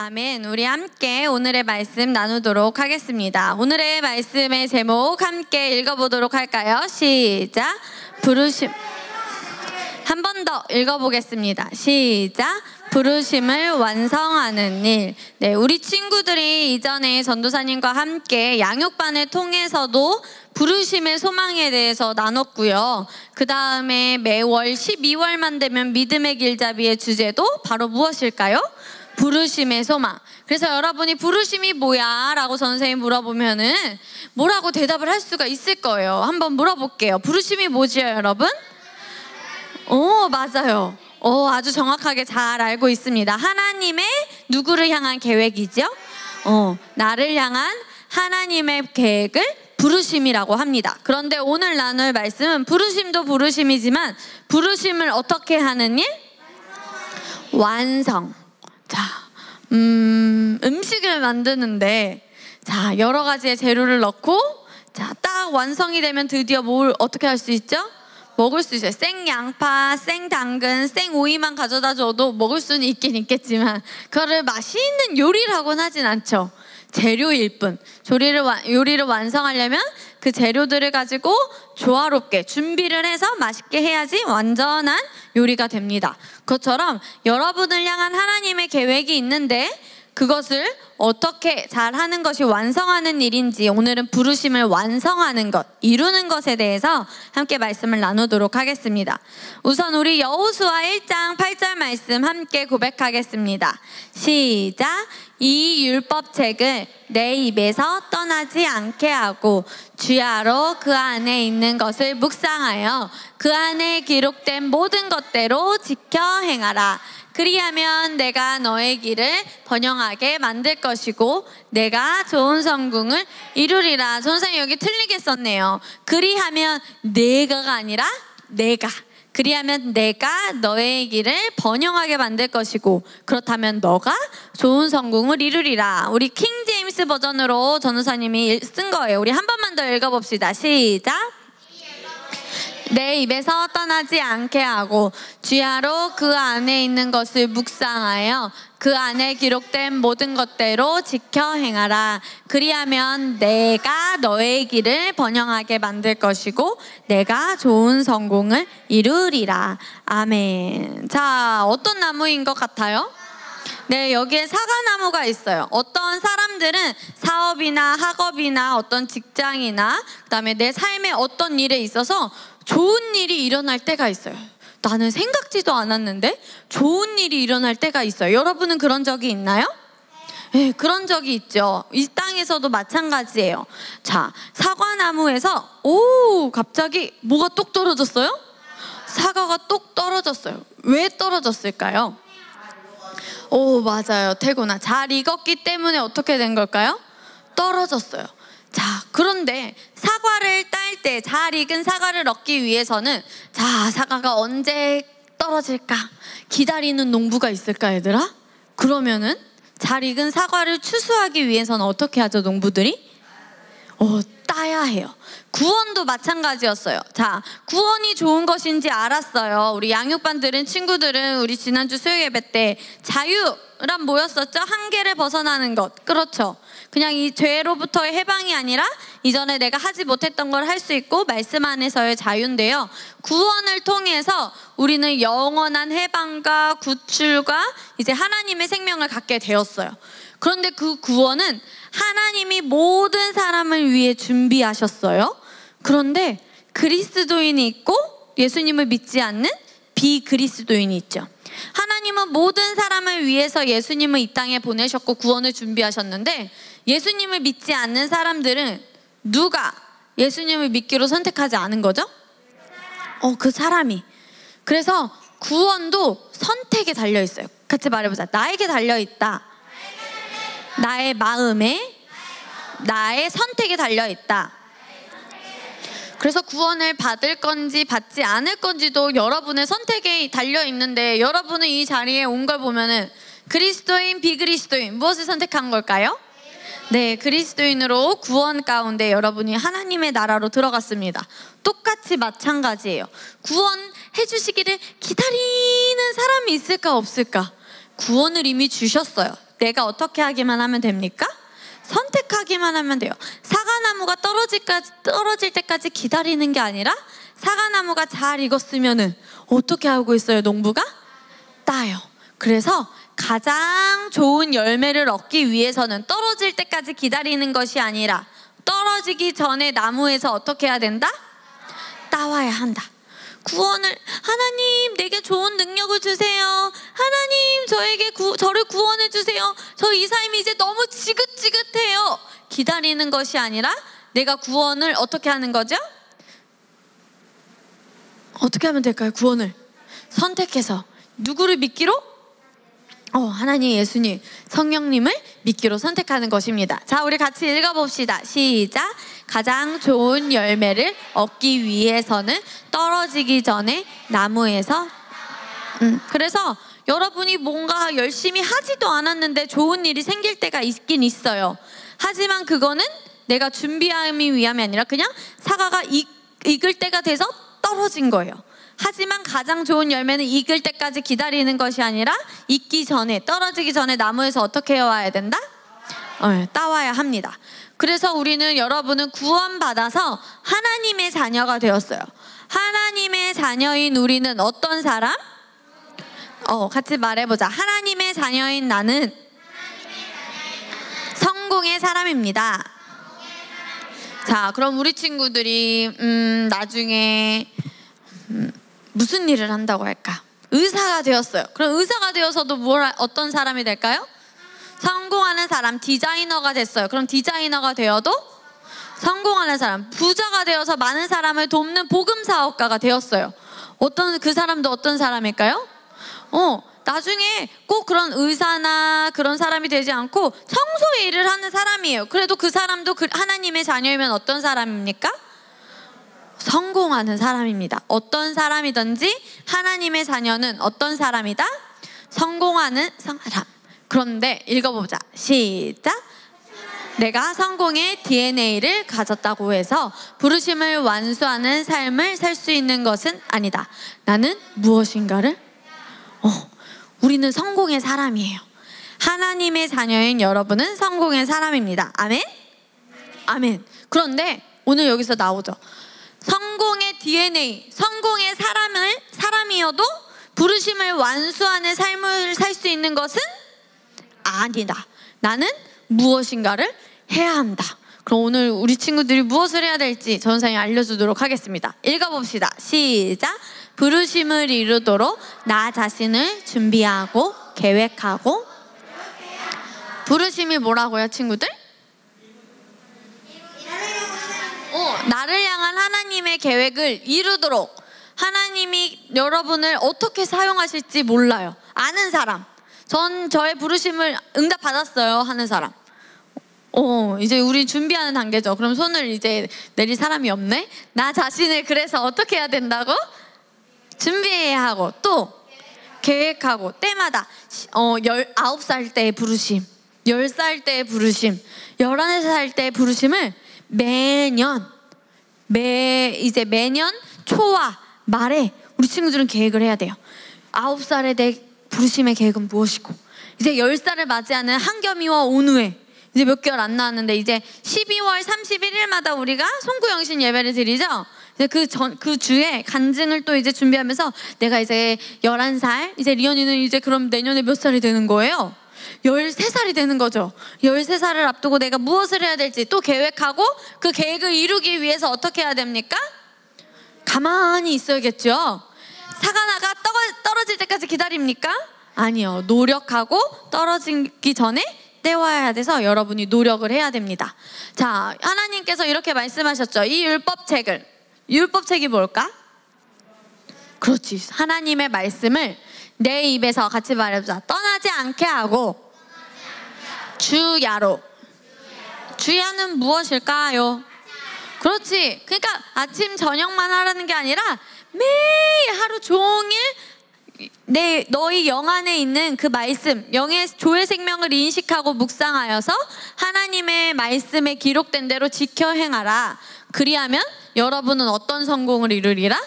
아멘. 우리 함께 오늘의 말씀 나누도록 하겠습니다. 오늘의 말씀의 제목 함께 읽어보도록 할까요? 시작. 부르심. 한 번 더 읽어보겠습니다. 시작. 부르심을 완성하는 일. 네, 우리 친구들이 이전에 전도사님과 함께 양육반을 통해서도 부르심의 소망에 대해서 나눴고요. 그 다음에 매월 12월만 되면 믿음의 길잡이의 주제도 바로 무엇일까요? 부르심의 소망. 그래서 여러분이 부르심이 뭐야? 라고 선생님이 물어보면은 뭐라고 대답을 할 수가 있을 거예요. 한번 물어볼게요. 부르심이 뭐지요, 여러분? 맞아요. 아주 정확하게 잘 알고 있습니다. 하나님의 누구를 향한 계획이죠? 나를 향한 하나님의 계획을 부르심이라고 합니다. 그런데 오늘 나눌 말씀은 부르심도 부르심이지만 부르심을 어떻게 하는 일? 완성. 자, 음식을 만드는데 자, 여러 가지의 재료를 넣고 자, 딱 완성이 되면 드디어 뭘 어떻게 할 수 있죠? 먹을 수 있어요. 생양파, 생당근, 생오이만 가져다 줘도 먹을 수는 있긴 있겠지만 그거를 맛있는 요리라고는 하진 않죠. 재료일 뿐. 요리를 완성하려면 그 재료들을 가지고 조화롭게 준비를 해서 맛있게 해야지 완전한 요리가 됩니다. 그것처럼 여러분을 향한 하나님의 계획이 있는데 그것을 어떻게 잘하는 것이 완성하는 일인지 오늘은 부르심을 완성하는 것, 이루는 것에 대해서 함께 말씀을 나누도록 하겠습니다. 우선 우리 여호수아 1장 8절 말씀 함께 고백하겠습니다. 시작. 이 율법책을 내 입에서 떠나지 않게 하고 주야로 그 안에 있는 것을 묵상하여 그 안에 기록된 모든 것대로 지켜 행하라. 그리하면 내가 너의 길을 번영하게 만들 것이고 내가 좋은 성공을 이루리라. 선생님 여기 틀리게 썼네요. 그리하면 내가가 아니라 내가. 그리하면 내가 너의 길을 번영하게 만들 것이고 그렇다면 너가 좋은 성공을 이루리라. 우리 킹 제임스 버전으로 전도사님이 쓴 거예요. 우리 한 번만 더 읽어봅시다. 시작. 내 입에서 떠나지 않게 하고 주야로 그 안에 있는 것을 묵상하여 그 안에 기록된 모든 것대로 지켜 행하라. 그리하면 내가 너의 길을 번영하게 만들 것이고 내가 좋은 성공을 이루리라. 아멘. 자, 어떤 나무인 것 같아요? 네, 여기에 사과나무가 있어요. 어떤 사람들은 사업이나 학업이나 어떤 직장이나 그다음에 내 삶의 어떤 일에 있어서 좋은 일이 일어날 때가 있어요. 나는 생각지도 않았는데 좋은 일이 일어날 때가 있어요. 여러분은 그런 적이 있나요? 네, 그런 적이 있죠. 이 땅에서도 마찬가지예요. 자, 사과나무에서 갑자기 뭐가 똑 떨어졌어요? 사과가 똑 떨어졌어요. 왜 떨어졌을까요? 맞아요. 태구나. 잘 익었기 때문에 어떻게 된 걸까요? 떨어졌어요. 자, 그런데 사과를 딸 때 잘 익은 사과를 얻기 위해서는 자, 사과가 언제 떨어질까? 기다리는 농부가 있을까, 얘들아? 그러면은 잘 익은 사과를 추수하기 위해서는 어떻게 하죠, 농부들이? 따야 해요. 구원도 마찬가지였어요. 자, 구원이 좋은 것인지 알았어요. 우리 양육반 들은 친구들은 우리 지난주 수요 예배 때 자유란 뭐였었죠? 한계를 벗어나는 것. 그렇죠. 그냥 이 죄로부터의 해방이 아니라 이전에 내가 하지 못했던 걸 할 수 있고 말씀 안에서의 자유인데요. 구원을 통해서 우리는 영원한 해방과 구출과 이제 하나님의 생명을 갖게 되었어요. 그런데 그 구원은 하나님이 모든 사람을 위해 준비하셨어요. 그런데 그리스도인이 있고 예수님을 믿지 않는 비그리스도인이 있죠. 하나님은 모든 사람을 위해서 예수님을 이 땅에 보내셨고 구원을 준비하셨는데 예수님을 믿지 않는 사람들은 누가 예수님을 믿기로 선택하지 않은 거죠? 그 사람이. 그래서 구원도 선택에 달려있어요. 같이 말해보자. 나에게 달려있다. 나의 마음에, 나의 선택에 달려있다. 그래서 구원을 받을 건지 받지 않을 건지도 여러분의 선택에 달려있는데 여러분은 이 자리에 온 걸 보면은 그리스도인, 비그리스도인 무엇을 선택한 걸까요? 네, 그리스도인으로 구원 가운데 여러분이 하나님의 나라로 들어갔습니다. 똑같이 마찬가지예요. 구원해 주시기를 기다리는 사람이 있을까 없을까? 구원을 이미 주셨어요. 내가 어떻게 하기만 하면 됩니까? 선택하기만 하면 돼요. 사과나무가 떨어질 때까지 기다리는 게 아니라 사과나무가 잘 익었으면은 어떻게 하고 있어요? 농부가 따요. 그래서 가장 좋은 열매를 얻기 위해서는 떨어질 때까지 기다리는 것이 아니라 떨어지기 전에 나무에서 어떻게 해야 된다? 따와야 한다. 구원을, 하나님 내게 좋은 능력을 주세요. 하나님 저를 구원해 주세요. 저 이 삶이 이제 너무 지긋지긋해요. 기다리는 것이 아니라 내가 구원을 어떻게 하는 거죠? 어떻게 하면 될까요? 구원을 선택해서 누구를 믿기로? 하나님, 예수님, 성령님을 믿기로 선택하는 것입니다. 자, 우리 같이 읽어봅시다. 시작. 가장 좋은 열매를 얻기 위해서는 떨어지기 전에 나무에서 그래서 여러분이 뭔가 열심히 하지도 않았는데 좋은 일이 생길 때가 있긴 있어요. 하지만 그거는 내가 준비하기 위함이 아니라 그냥 사과가 익을 때가 돼서 떨어진 거예요. 하지만 가장 좋은 열매는 익을 때까지 기다리는 것이 아니라 익기 전에, 떨어지기 전에 나무에서 어떻게 해와야 된다? 따와야 합니다. 그래서 여러분은 구원받아서 하나님의 자녀가 되었어요. 하나님의 자녀인 우리는 어떤 사람? 같이 말해보자. 하나님의 자녀인 나는 성공의 사람입니다. 자, 그럼 우리 친구들이 나중에 무슨 일을 한다고 할까? 의사가 되었어요. 그럼 의사가 되어서도 어떤 사람이 될까요? 성공하는 사람. 디자이너가 됐어요. 그럼 디자이너가 되어도 성공하는 사람. 부자가 되어서 많은 사람을 돕는 복음사업가가 되었어요. 그 사람도 어떤 사람일까요? 나중에 꼭 그런 의사나 그런 사람이 되지 않고 청소의 일을 하는 사람이에요. 그래도 그 사람도 하나님의 자녀이면 어떤 사람입니까? 성공하는 사람입니다. 어떤 사람이든지 하나님의 자녀는 어떤 사람이다? 성공하는 사람. 그런데 읽어보자. 시작. 내가 성공의 DNA를 가졌다고 해서 부르심을 완수하는 삶을 살 수 있는 것은 아니다. 나는 무엇인가를 우리는 성공의 사람이에요. 하나님의 자녀인 여러분은 성공의 사람입니다. 아멘? 아멘. 그런데 오늘 여기서 나오죠. 성공의 DNA, 성공의 사람이어도 부르심을 완수하는 삶을 살 수 있는 것은 아니다. 나는 무엇인가를 해야 한다. 그럼 오늘 우리 친구들이 무엇을 해야 될지 전사님이 알려주도록 하겠습니다. 읽어봅시다. 시작. 부르심을 이루도록 나 자신을 준비하고 계획하고. 부르심이 뭐라고요, 친구들? 나를 향한 하나님의 계획을 이루도록. 하나님이 여러분을 어떻게 사용하실지 몰라요. 아는 사람. 저의 부르심을 응답받았어요 하는 사람. 이제 우리 준비하는 단계죠. 그럼 손을 이제 내릴 사람이 없네. 나 자신을 그래서 어떻게 해야 된다고? 준비해야 하고, 또 계획하고. 때마다 19살 때의 부르심, 10살 때의 부르심, 11살 때의 부르심을 매년 초와 말에 우리 친구들은 계획을 해야 돼요. 9살에 내 부르심의 계획은 무엇이고, 이제 10살을 맞이하는 한겸이와 온우에 이제 몇 개월 안 나왔는데 이제 12월 31일마다 우리가 송구영신 예배를 드리죠. 이제 그 주에 간증을 또 이제 준비하면서 내가 이제 11살, 이제 리언이는 이제 그럼 내년에 몇 살이 되는 거예요? 13살이 되는 거죠. 13살을 앞두고 내가 무엇을 해야 될지 또 계획하고, 그 계획을 이루기 위해서 어떻게 해야 됩니까? 가만히 있어야겠죠. 사과나가 떨어질 때까지 기다립니까? 아니요. 노력하고 떨어지기 전에 떼와야 돼서 여러분이 노력을 해야 됩니다. 자, 하나님께서 이렇게 말씀하셨죠. 이 율법책이 뭘까? 그렇지. 하나님의 말씀을 내 입에서 같이 말해보자. 떠나지 않게 하고 주야로. 주야는 무엇일까요? 그렇지. 그러니까 아침 저녁만 하라는 게 아니라 매일 하루 종일 너희 영 안에 있는 그 말씀, 조의 생명을 인식하고 묵상하여서 하나님의 말씀에 기록된 대로 지켜 행하라. 그리하면 여러분은 어떤 성공을 이루리라?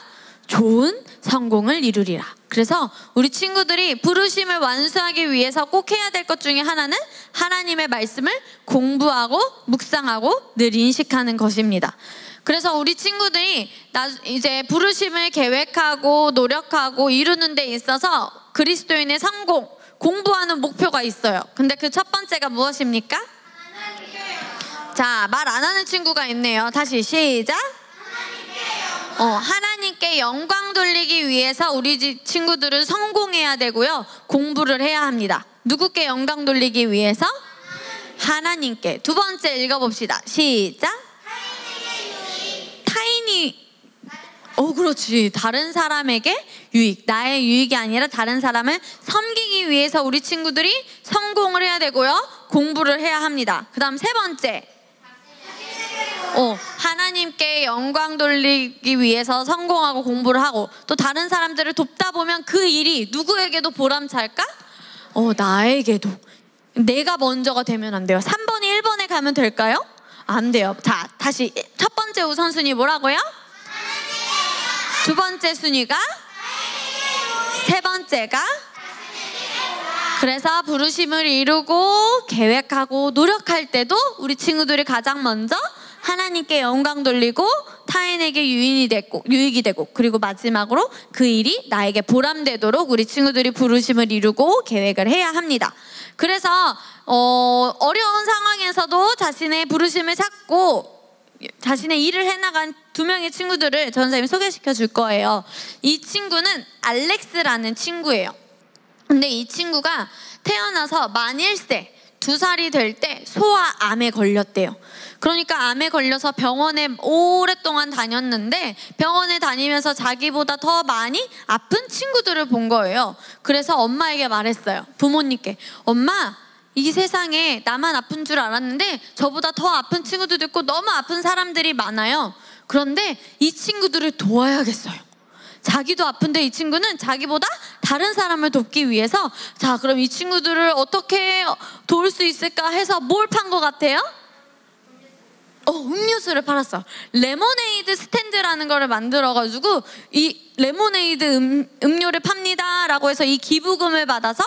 좋은 성공을 이루리라. 그래서 우리 친구들이 부르심을 완수하기 위해서 꼭 해야 될 것 중에 하나는 하나님의 말씀을 공부하고 묵상하고 늘 인식하는 것입니다. 그래서 우리 친구들이 이제 부르심을 계획하고 노력하고 이루는 데 있어서 그리스도인의 성공, 공부하는 목표가 있어요. 근데 그 첫 번째가 무엇입니까? 자, 말 안 하는 친구가 있네요. 다시 시작. 하나님께 영광 돌리기 위해서 우리 친구들은 성공해야 되고요. 공부를 해야 합니다. 누구께 영광 돌리기 위해서? 하나님께. 두 번째 읽어봅시다. 시작. 그렇지. 다른 사람에게 유익. 나의 유익이 아니라 다른 사람을 섬기기 위해서 우리 친구들이 성공을 해야 되고요. 공부를 해야 합니다. 그 다음 세 번째. 하나님께 영광 돌리기 위해서 성공하고 공부를 하고 또 다른 사람들을 돕다 보면 그 일이 누구에게도 보람찰까? 나에게도. 내가 먼저가 되면 안 돼요. 3번이 1번에 가면 될까요? 안 돼요. 자, 다시 첫 번째 우선순위 뭐라고요? 두 번째 순위가? 세 번째가? 그래서 부르심을 이루고 계획하고 노력할 때도 우리 친구들이 가장 먼저 하나님께 영광 돌리고 타인에게 유익이 되고 그리고 마지막으로 그 일이 나에게 보람되도록 우리 친구들이 부르심을 이루고 계획을 해야 합니다. 그래서 어려운 상황에서도 자신의 부르심을 찾고 자신의 일을 해나간 두 명의 친구들을 전 선생님이 소개시켜 줄 거예요. 이 친구는 알렉스라는 친구예요. 근데 이 친구가 태어나서 만 1세 2살이 될 때 소아암에 걸렸대요. 그러니까 암에 걸려서 병원에 오랫동안 다녔는데 병원에 다니면서 자기보다 더 많이 아픈 친구들을 본 거예요. 그래서 엄마에게 말했어요. 부모님께. 엄마, 이 세상에 나만 아픈 줄 알았는데 저보다 더 아픈 친구들도 있고 너무 아픈 사람들이 많아요. 그런데 이 친구들을 도와야겠어요. 자기도 아픈데 이 친구는 자기보다 다른 사람을 돕기 위해서 자, 그럼 이 친구들을 어떻게 도울 수 있을까 해서 뭘 판 것 같아요? 음료수를 팔았어. 레모네이드 스탠드라는 거를 만들어가지고 이 레모네이드 음료를 팝니다 라고 해서 이 기부금을 받아서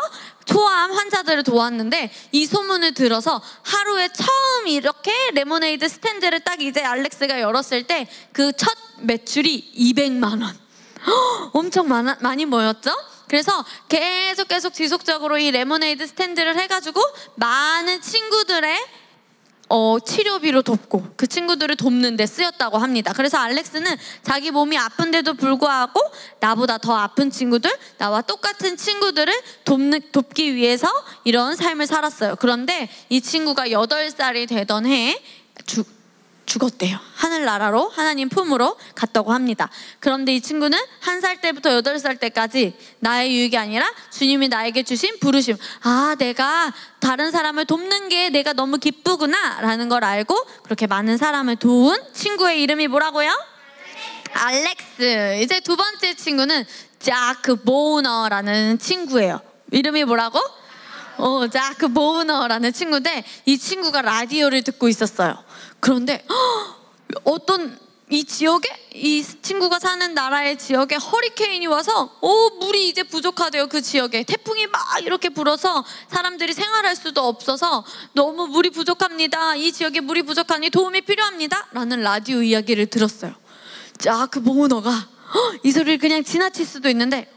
소아암 환자들을 도왔는데 이 소문을 들어서 하루에 처음 이렇게 레모네이드 스탠드를 딱 이제 알렉스가 열었을 때 그 첫 매출이 200만 원. 엄청 많이 모였죠? 그래서 계속 지속적으로 이 레모네이드 스탠드를 해가지고 많은 친구들의 치료비로 돕고 그 친구들을 돕는 데 쓰였다고 합니다. 그래서 알렉스는 자기 몸이 아픈데도 불구하고 나보다 더 아픈 친구들, 나와 똑같은 친구들을 돕기 위해서 이런 삶을 살았어요. 그런데 이 친구가 8살이 되던 해에 죽었대요. 하늘나라로 하나님 품으로 갔다고 합니다. 그런데 이 친구는 1살 때부터 8살 때까지 나의 유익이 아니라 주님이 나에게 주신 부르심, 내가 다른 사람을 돕는 게 내가 너무 기쁘구나 라는 걸 알고 그렇게 많은 사람을 도운 친구의 이름이 뭐라고요? 알렉스. 이제 두 번째 친구는 자크 보우너라는 친구예요. 이름이 뭐라고? 자크 보우너라는 친구인데 이 친구가 라디오를 듣고 있었어요. 그런데 어떤 이 지역에, 이 친구가 사는 나라의 지역에 허리케인이 와서 물이 이제 부족하대요. 그 지역에 태풍이 막 이렇게 불어서 사람들이 생활할 수도 없어서 너무 물이 부족합니다. 이 지역에 물이 부족하니 도움이 필요합니다 라는 라디오 이야기를 들었어요. 자크 보우너가 이 소리를 그냥 지나칠 수도 있는데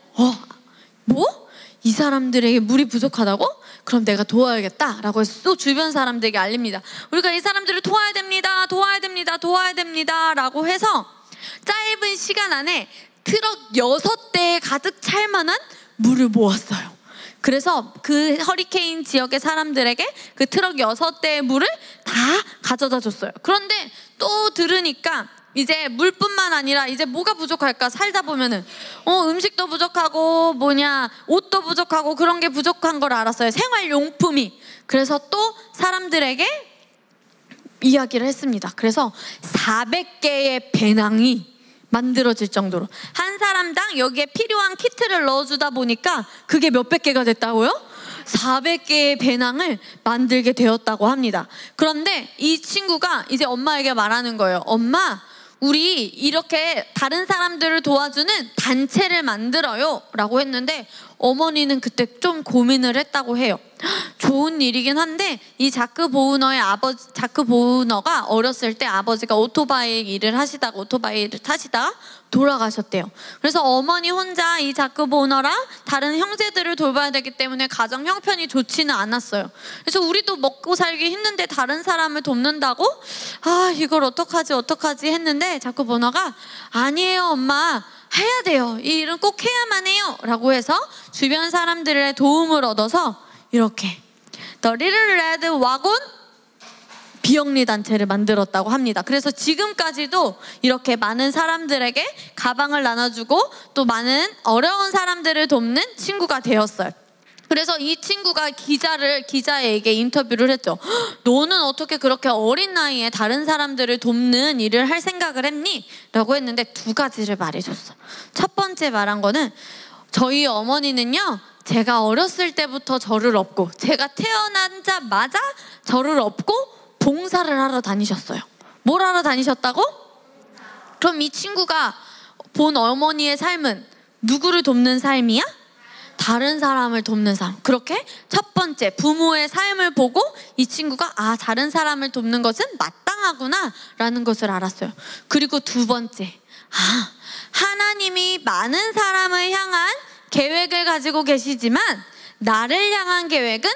뭐? 이 사람들에게 물이 부족하다고? 그럼 내가 도와야겠다 라고 해서 또 주변 사람들에게 알립니다. 우리가 이 사람들을 도와야 됩니다 라고 해서 짧은 시간 안에 트럭 6대에 가득 찰 만한 물을 모았어요. 그래서 그 허리케인 지역의 사람들에게 그 트럭 6대의 물을 다 가져다 줬어요. 그런데 또 들으니까 이제 물뿐만 아니라 이제 뭐가 부족할까? 살다 보면은 음식도 부족하고 옷도 부족하고 그런 게 부족한 걸 알았어요. 생활용품이. 그래서 또 사람들에게 이야기를 했습니다. 그래서 400개의 배낭이 만들어질 정도로 한 사람당 여기에 필요한 키트를 넣어주다 보니까 그게 몇백 개가 됐다고요? 400개의 배낭을 만들게 되었다고 합니다. 그런데 이 친구가 이제 엄마에게 말하는 거예요. 엄마, 우리 이렇게 다른 사람들을 도와주는 단체를 만들어요 라고 했는데 어머니는 그때 좀 고민을 했다고 해요. 좋은 일이긴 한데 이 자크 보우너가 어렸을 때 아버지가 오토바이 일을 하시다가 오토바이를 타시다가 돌아가셨대요. 그래서 어머니 혼자 이 자크 보우너랑 다른 형제들을 돌봐야 되기 때문에 가정 형편이 좋지는 않았어요. 그래서 우리도 먹고 살기 힘든데 다른 사람을 돕는다고? 이걸 어떡하지 했는데 자크 보우너가 아니에요 엄마, 해야 돼요. 이 일은 꼭 해야만 해요 라고 해서 주변 사람들의 도움을 얻어서 이렇게 The Little Red Wagon 비영리 단체를 만들었다고 합니다. 그래서 지금까지도 이렇게 많은 사람들에게 가방을 나눠주고 또 많은 어려운 사람들을 돕는 친구가 되었어요. 그래서 이 친구가 기자에게 인터뷰를 했죠. 너는 어떻게 그렇게 어린 나이에 다른 사람들을 돕는 일을 할 생각을 했니? 라고 했는데 두 가지를 말해줬어. 첫 번째 말한 거는 저희 어머니는요, 제가 어렸을 때부터 저를 업고 제가 태어나자마자 저를 업고 봉사를 하러 다니셨어요. 뭘 하러 다니셨다고? 그럼 이 친구가 본 어머니의 삶은 누구를 돕는 삶이야? 다른 사람을 돕는 삶. 그렇게 첫 번째 부모의 삶을 보고 이 친구가 다른 사람을 돕는 것은 마땅하구나 라는 것을 알았어요. 그리고 두 번째, 하나님이 많은 사람을 향한 계획을 가지고 계시지만 나를 향한 계획은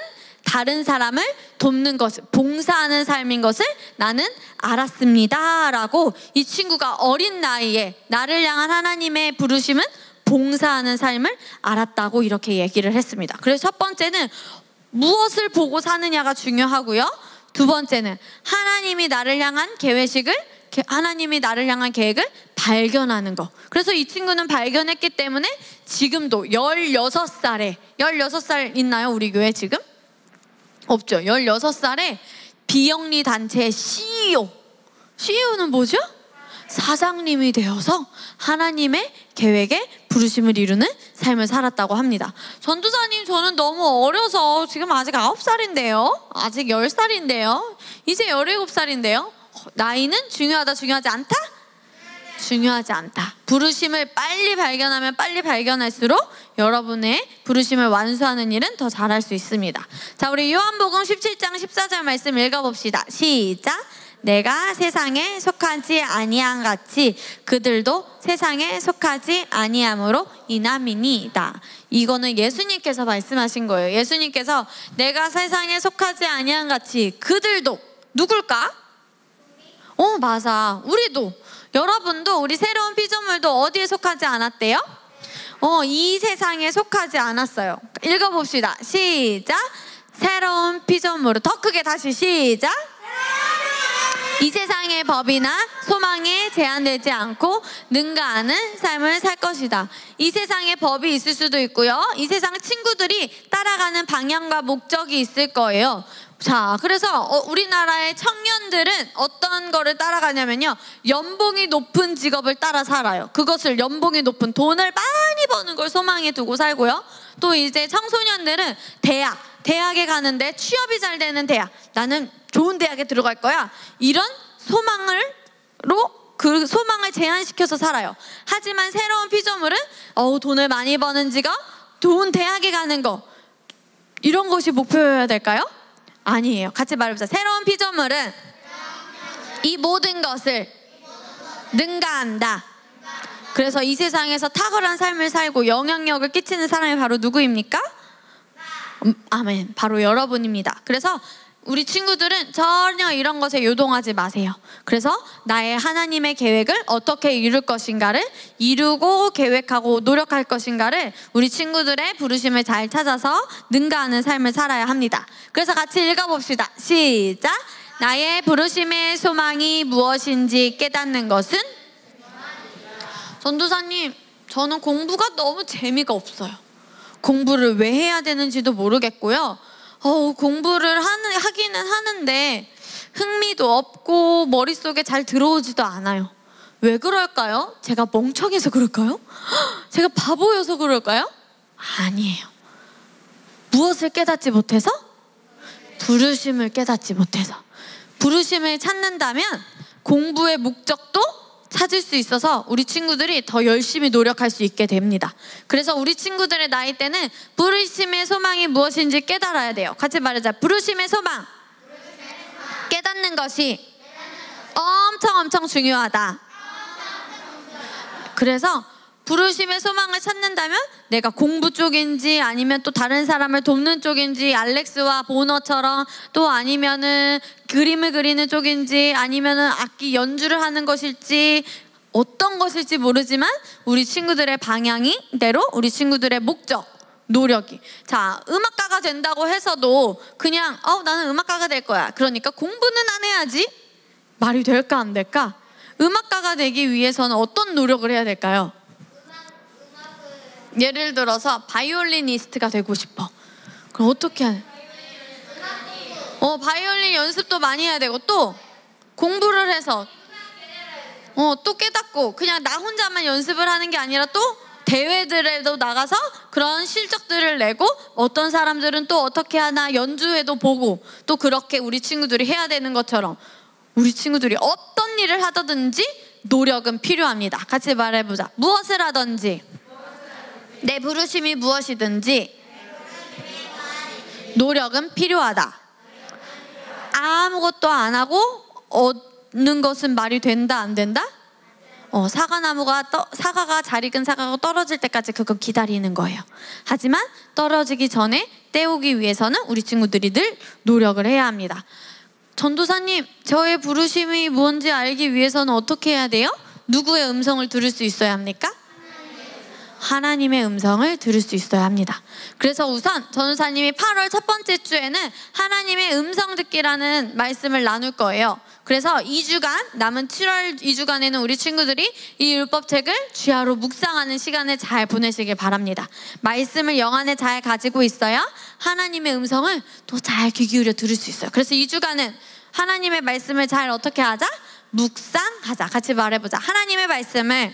다른 사람을 돕는 것, 봉사하는 삶인 것을 나는 알았습니다 라고 이 친구가 어린 나이에 나를 향한 하나님의 부르심은 봉사하는 삶을 알았다고 이렇게 얘기를 했습니다. 그래서 첫 번째는 무엇을 보고 사느냐가 중요하고요. 두 번째는 하나님이 나를 향한 계획을 발견하는 거. 그래서 이 친구는 발견했기 때문에 지금도 16살 있나요? 우리 교회 지금? 없죠. 16살에 비영리 단체의 CEO는 뭐죠? 사장님이 되어서 하나님의 계획에 부르심을 이루는 삶을 살았다고 합니다. 전도사님, 저는 너무 어려서 지금 아직 9살인데요. 아직 10살인데요. 이제 17살인데요. 나이는 중요하지 않다? 중요하지 않다. 부르심을 빨리 발견하면 빨리 발견할수록 여러분의 부르심을 완수하는 일은 더 잘할 수 있습니다. 자, 우리 요한복음 17장 14절 말씀 읽어봅시다. 시작. 내가 세상에 속하지 아니한 같이 그들도 세상에 속하지 아니함으로 인함이니이다. 이거는 예수님께서 말씀하신 거예요. 예수님께서 내가 세상에 속하지 아니한 같이 그들도 누굴까? 맞아. 우리도, 여러분도, 우리 새로운 피조물도 어디에 속하지 않았대요? 이 세상에 속하지 않았어요. 읽어봅시다. 시작. 새로운 피조물은, 더 크게 다시 시작. 이 세상의 법이나 소망에 제한되지 않고 능가하는 삶을 살 것이다. 이 세상에 법이 있을 수도 있고요. 이 세상 친구들이 따라가는 방향과 목적이 있을 거예요. 자, 그래서 우리나라의 청년들은 어떤 거를 따라가냐면요, 연봉이 높은 직업을 따라 살아요. 그것을 연봉이 높은 돈을 많이 버는 걸 소망에 두고 살고요. 또 이제 청소년들은 대학에 가는데 취업이 잘 되는 대학, 나는 좋은 대학에 들어갈 거야, 이런 그 소망을 제한시켜서 살아요. 하지만 새로운 피조물은 돈을 많이 버는 직업, 좋은 대학에 가는 거, 이런 것이 목표여야 될까요? 아니에요. 같이 말해보자. 새로운 피조물은 이 모든 것을 능가한다. 그래서 이 세상에서 탁월한 삶을 살고 영향력을 끼치는 사람이 바로 누구입니까? 아멘. 바로 여러분입니다. 그래서 우리 친구들은 전혀 이런 것에 요동하지 마세요. 그래서 나의 하나님의 계획을 어떻게 이룰 것인가를 이루고 계획하고 노력할 것인가를 우리 친구들의 부르심을 잘 찾아서 능가하는 삶을 살아야 합니다. 그래서 같이 읽어봅시다. 시작. 나의 부르심의 소망이 무엇인지 깨닫는 것은? 전도사님, 저는 공부가 너무 재미가 없어요. 공부를 왜 해야 되는지도 모르겠고요. 공부를 하기는 하는데 흥미도 없고 머릿속에 잘 들어오지도 않아요. 왜 그럴까요? 제가 멍청해서 그럴까요? 제가 바보여서 그럴까요? 아니에요. 무엇을 깨닫지 못해서? 부르심을 깨닫지 못해서. 부르심을 찾는다면 공부의 목적도 찾을 수 있어서 우리 친구들이 더 열심히 노력할 수 있게 됩니다. 그래서 우리 친구들의 나이 때는 부르심의 소망이 무엇인지 깨달아야 돼요. 같이 말하자. 부르심의 소망. 깨닫는 것이 엄청 중요하다. 그래서 부르심의 소망을 찾는다면 내가 공부 쪽인지 아니면 또 다른 사람을 돕는 쪽인지 알렉스와 보너처럼 또 아니면은 그림을 그리는 쪽인지 아니면은 악기 연주를 하는 것일지 어떤 것일지 모르지만 우리 친구들의 방향이대로 우리 친구들의 목적 노력이 자 음악가가 된다고 해서도 그냥 나는 음악가가 될 거야 그러니까 공부는 안 해야지 말이 될까 안 될까? 음악가가 되기 위해서는 어떤 노력을 해야 될까요? 예를 들어서 바이올리니스트가 되고 싶어. 그럼 어떻게 하냐? 바이올린 연습도 많이 해야 되고 또 공부를 해서 또 깨닫고 그냥 나 혼자만 연습을 하는 게 아니라 또 대회들에도 나가서 그런 실적들을 내고 어떤 사람들은 또 어떻게 하나 연주회도 보고 또 그렇게 우리 친구들이 해야 되는 것처럼 우리 친구들이 어떤 일을 하든지 노력은 필요합니다. 같이 말해보자. 무엇을 하든지 내 부르심이 무엇이든지 노력은 필요하다. 아무것도 안 하고 얻는 것은 말이 된다 안 된다? 사과가 잘 익은 사과가 떨어질 때까지 그거 기다리는 거예요. 하지만 떨어지기 전에 떼우기 위해서는 우리 친구들이 늘 노력을 해야 합니다. 전도사님, 저의 부르심이 뭔지 알기 위해서는 어떻게 해야 돼요? 누구의 음성을 들을 수 있어야 합니까? 하나님의 음성을 들을 수 있어야 합니다. 그래서 우선 전도사님이 8월 첫 번째 주에는 하나님의 음성 듣기라는 말씀을 나눌 거예요. 그래서 2주간 남은 7월 2주간에는 우리 친구들이 이 율법책을 주야로 묵상하는 시간을 잘 보내시길 바랍니다. 말씀을 영 안에 잘 가지고 있어야 하나님의 음성을 또 잘 귀 기울여 들을 수 있어요. 그래서 2주간은 하나님의 말씀을 잘 어떻게 하자? 묵상하자. 같이 말해보자. 하나님의 말씀을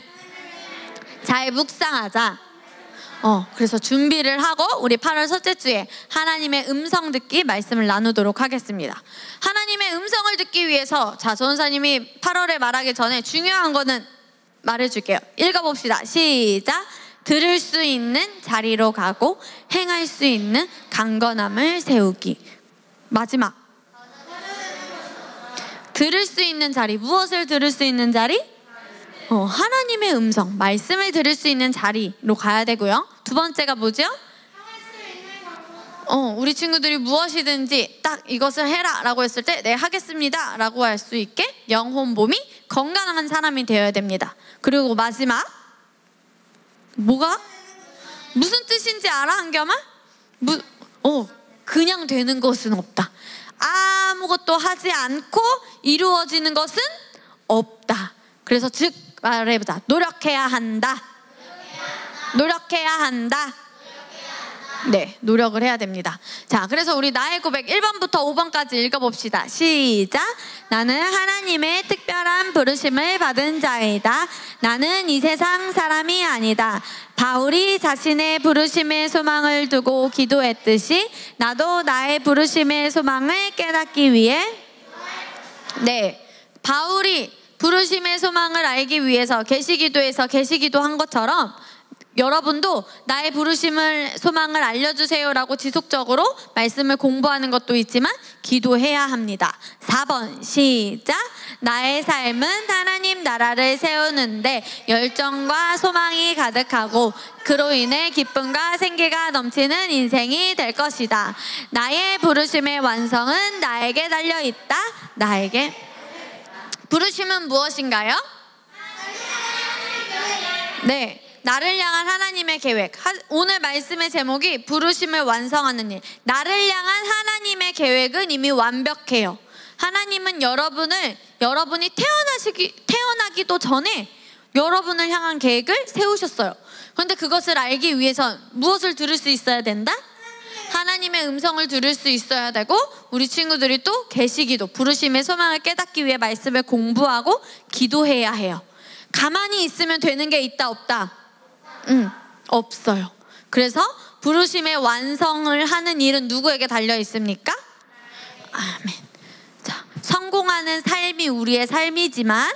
잘 묵상하자. 그래서 준비를 하고 우리 8월 첫째 주에 하나님의 음성 듣기 말씀을 나누도록 하겠습니다. 하나님의 음성을 듣기 위해서 전도사님이 8월에 말하기 전에 중요한 거는 말해줄게요. 읽어봅시다. 시작. 들을 수 있는 자리로 가고 행할 수 있는 강건함을 세우기. 마지막. 들을 수 있는 자리. 무엇을 들을 수 있는 자리? 하나님의 음성, 말씀을 들을 수 있는 자리로 가야 되고요. 두 번째가 뭐죠? 우리 친구들이 무엇이든지 딱 이것을 해라 라고 했을 때 네 하겠습니다 라고 할 수 있게 영혼 몸이 건강한 사람이 되어야 됩니다. 그리고 마지막 뭐가? 무슨 뜻인지 알아 한겸아? 그냥 되는 것은 없다. 아무것도 하지 않고 이루어지는 것은 없다. 그래서 즉 말해보자. 노력해야 한다. 노력해야 한다. 네, 노력을 해야 됩니다. 자, 그래서 우리 나의 고백 1번부터 5번까지 읽어봅시다. 시작. 나는 하나님의 특별한 부르심을 받은 자이다. 나는 이 세상 사람이 아니다. 바울이 자신의 부르심의 소망을 두고 기도했듯이 나도 나의 부르심의 소망을 깨닫기 위해 바울이 부르심의 소망을 알기 위해서 계시기도에서 계시기도 한 것처럼 여러분도 나의 부르심을 소망을 알려주세요라고 지속적으로 말씀을 공부하는 것도 있지만 기도해야 합니다. 4번 시작. 나의 삶은 하나님 나라를 세우는데 열정과 소망이 가득하고 그로 인해 기쁨과 생기가 넘치는 인생이 될 것이다. 나의 부르심의 완성은 나에게 달려있다. 나에게 부르심은 무엇인가요? 네, 나를 향한 하나님의 계획. 오늘 말씀의 제목이 부르심을 완성하는 일. 나를 향한 하나님의 계획은 이미 완벽해요. 하나님은 여러분이 태어나기도 전에 여러분을 향한 계획을 세우셨어요. 그런데 그것을 알기 위해선 무엇을 들을 수 있어야 된다? 하나님의 음성을 들을 수 있어야 되고 우리 친구들이 또 계시기도 부르심의 소망을 깨닫기 위해 말씀을 공부하고 기도해야 해요. 가만히 있으면 되는 게 있다 없다? 없어요. 그래서 부르심의 완성을 하는 일은 누구에게 달려 있습니까? 아멘. 자, 성공하는 삶이 우리의 삶이지만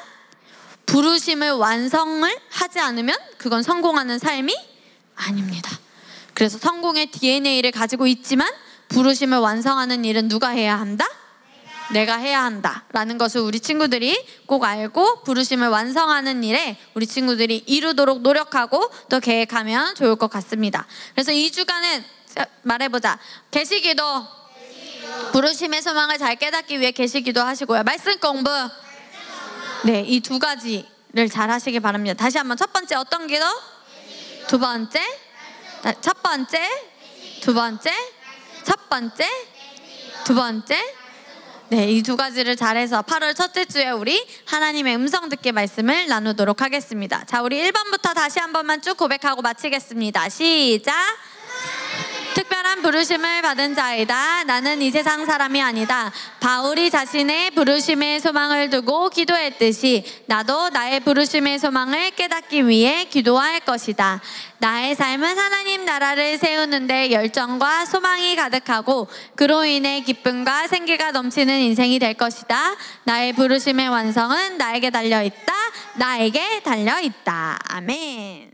부르심을 완성을 하지 않으면 그건 성공하는 삶이 아닙니다. 그래서 성공의 DNA를 가지고 있지만 부르심을 완성하는 일은 누가 해야 한다? 내가 해야 한다 라는 것을 우리 친구들이 꼭 알고 부르심을 완성하는 일에 우리 친구들이 이루도록 노력하고 또 계획하면 좋을 것 같습니다. 그래서 2주간은 말해보자. 계시기도 부르심의 소망을 잘 깨닫기 위해 계시기도 하시고요. 말씀 공부. 네, 이 두 가지를 잘 하시기 바랍니다. 다시 한번 첫 번째 어떤 기도? 두 번째 첫 번째 두 번째 첫 번째 두 번째. 네, 이 두 가지를 잘해서 8월 첫째 주에 우리 하나님의 음성 듣기 말씀을 나누도록 하겠습니다. 자, 우리 1번부터 다시 한 번만 쭉 고백하고 마치겠습니다. 시작. 특별한 부르심을 받은 자이다. 나는 이 세상 사람이 아니다. 바울이 자신의 부르심의 소망을 두고 기도했듯이 나도 나의 부르심의 소망을 깨닫기 위해 기도할 것이다. 나의 삶은 하나님 나라를 세우는 데 열정과 소망이 가득하고 그로 인해 기쁨과 생기가 넘치는 인생이 될 것이다. 나의 부르심의 완성은 나에게 달려있다. 나에게 달려있다. 아멘.